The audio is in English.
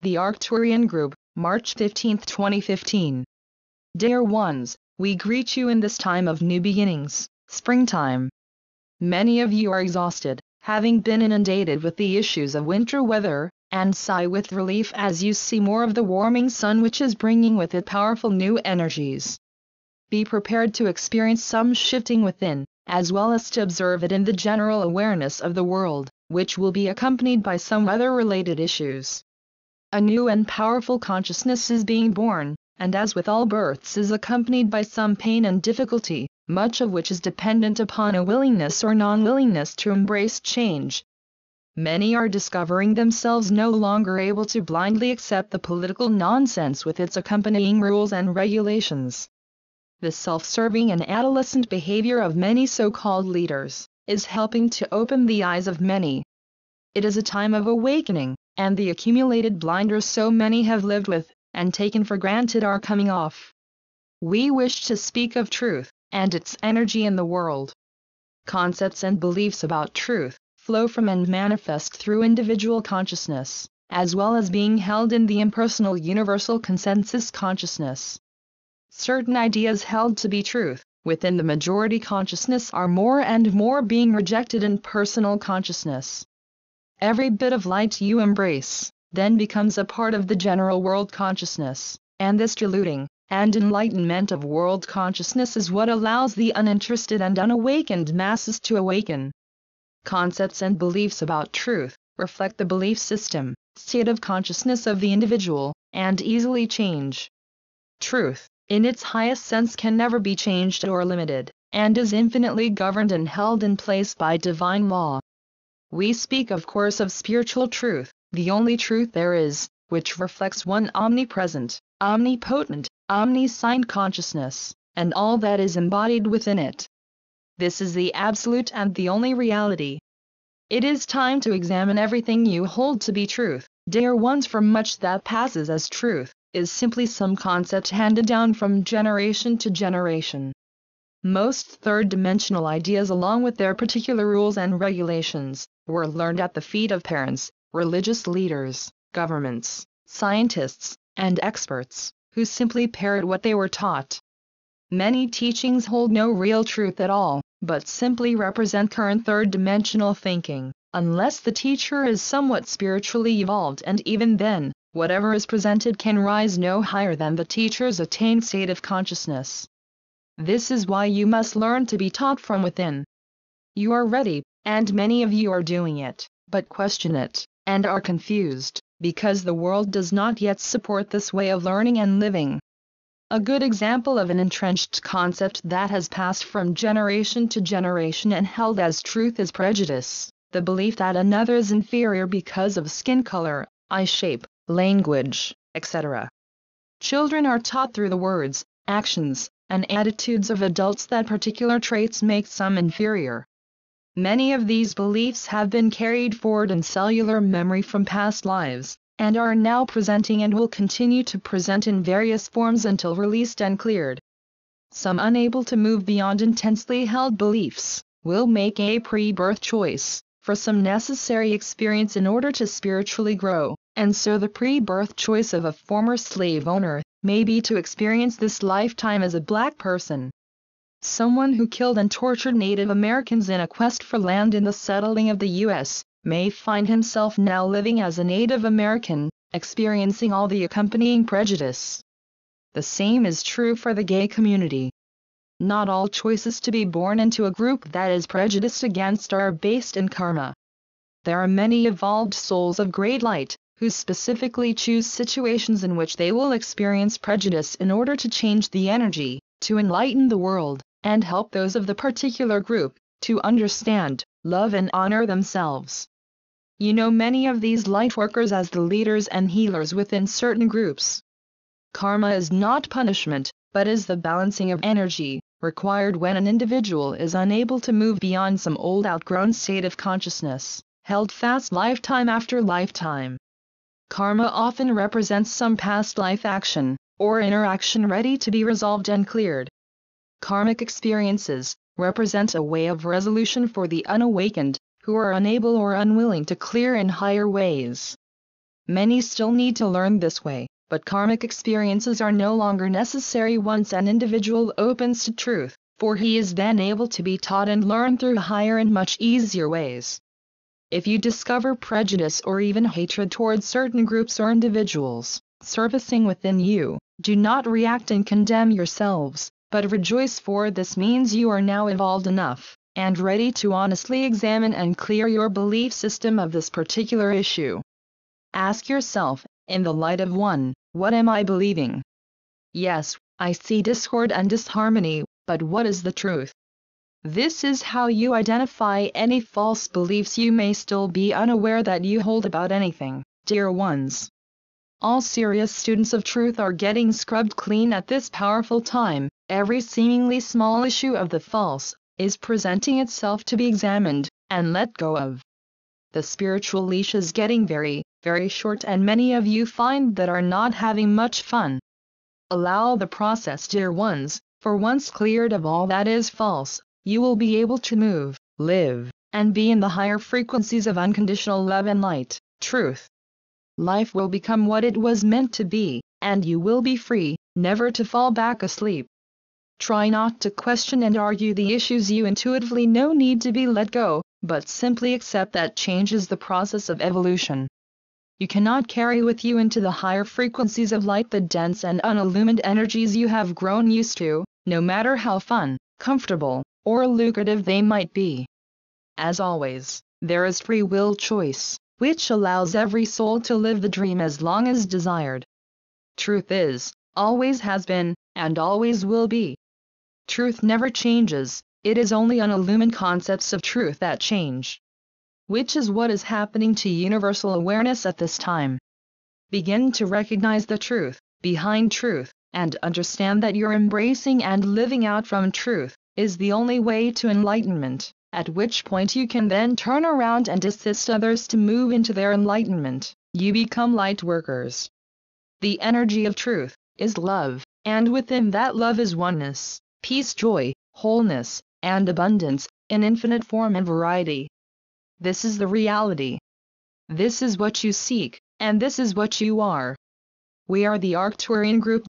The Arcturian Group, March 15, 2015. Dear ones, we greet you in this time of new beginnings, springtime. Many of you are exhausted, having been inundated with the issues of winter weather, and sigh with relief as you see more of the warming sun which is bringing with it powerful new energies. Be prepared to experience some shifting within, as well as to observe it in the general awareness of the world, which will be accompanied by some weather-related issues. A new and powerful consciousness is being born, and as with all births is accompanied by some pain and difficulty, much of which is dependent upon a willingness or non-willingness to embrace change. Many are discovering themselves no longer able to blindly accept the political nonsense with its accompanying rules and regulations. The self-serving and adolescent behavior of many so-called leaders is helping to open the eyes of many. It is a time of awakening, and the accumulated blinders so many have lived with and taken for granted are coming off. We wish to speak of truth and its energy in the world. Concepts and beliefs about truth flow from and manifest through individual consciousness, as well as being held in the impersonal universal consensus consciousness. Certain ideas held to be truth within the majority consciousness are more and more being rejected in personal consciousness. Every bit of light you embrace then becomes a part of the general world consciousness, and this diluting and enlightenment of world consciousness is what allows the uninterested and unawakened masses to awaken. Concepts and beliefs about truth reflect the belief system, state of consciousness of the individual, and easily change. Truth, in its highest sense, can never be changed or limited, and is infinitely governed and held in place by divine law. We speak of course of spiritual truth, the only truth there is, which reflects one omnipresent, omnipotent, omniscient consciousness, and all that is embodied within it. This is the absolute and the only reality. It is time to examine everything you hold to be truth, dear ones, for much that passes as truth is simply some concept handed down from generation to generation. Most third-dimensional ideas, along with their particular rules and regulations, were learned at the feet of parents, religious leaders, governments, scientists, and experts, who simply parrot what they were taught. Many teachings hold no real truth at all, but simply represent current third-dimensional thinking, unless the teacher is somewhat spiritually evolved, and even then, whatever is presented can rise no higher than the teacher's attained state of consciousness. This is why you must learn to be taught from within. You are ready, and many of you are doing it, but question it, and are confused, because the world does not yet support this way of learning and living. A good example of an entrenched concept that has passed from generation to generation and held as truth is prejudice, the belief that another is inferior because of skin color, eye shape, language, etc. Children are taught through the words, actions, and attitudes of adults that particular traits make some inferior. Many of these beliefs have been carried forward in cellular memory from past lives, and are now presenting and will continue to present in various forms until released and cleared. Some, unable to move beyond intensely held beliefs, will make a pre-birth choice for some necessary experience in order to spiritually grow, and so the pre-birth choice of a former slave owner may be to experience this lifetime as a black person. Someone who killed and tortured Native Americans in a quest for land in the settling of the U.S. may find himself now living as a Native American, experiencing all the accompanying prejudice. The same is true for the gay community. Not all choices to be born into a group that is prejudiced against are based in karma. There are many evolved souls of great light, who specifically choose situations in which they will experience prejudice in order to change the energy, to enlighten the world, and help those of the particular group to understand, love, and honor themselves. You know many of these light workers as the leaders and healers within certain groups. Karma is not punishment, but is the balancing of energy required when an individual is unable to move beyond some old outgrown state of consciousness, held fast lifetime after lifetime. Karma often represents some past life action or interaction ready to be resolved and cleared. Karmic experiences represent a way of resolution for the unawakened, who are unable or unwilling to clear in higher ways. Many still need to learn this way, but karmic experiences are no longer necessary once an individual opens to truth, for he is then able to be taught and learn through higher and much easier ways. If you discover prejudice or even hatred towards certain groups or individuals surfacing within you, do not react and condemn yourselves, but rejoice, for this means you are now evolved enough and ready to honestly examine and clear your belief system of this particular issue. Ask yourself, in the light of one, what am I believing? Yes, I see discord and disharmony, but what is the truth? This is how you identify any false beliefs you may still be unaware that you hold about anything, dear ones. All serious students of truth are getting scrubbed clean at this powerful time. Every seemingly small issue of the false is presenting itself to be examined and let go of. The spiritual leash is getting very, very short, and many of you find that are not having much fun. Allow the process, dear ones, for once cleared of all that is false, you will be able to move, live, and be in the higher frequencies of unconditional love and light, truth. Life will become what it was meant to be, and you will be free, never to fall back asleep. Try not to question and argue the issues you intuitively know need to be let go, but simply accept that change is the process of evolution. You cannot carry with you into the higher frequencies of light the dense and unillumined energies you have grown used to, no matter how fun, comfortable, or lucrative they might be. As always, there is free will choice, which allows every soul to live the dream as long as desired. Truth is, always has been, and always will be. Truth never changes, it is only unillumined concepts of truth that change. Which is what is happening to universal awareness at this time. Begin to recognize the truth behind truth, and understand that your embracing and living out from truth is the only way to enlightenment, at which point you can then turn around and assist others to move into their enlightenment. You become light workers. The energy of truth is love, and within that love is oneness, peace, joy, wholeness, and abundance, in infinite form and variety. This is the reality. This is what you seek, and this is what you are. We are the Arcturian group.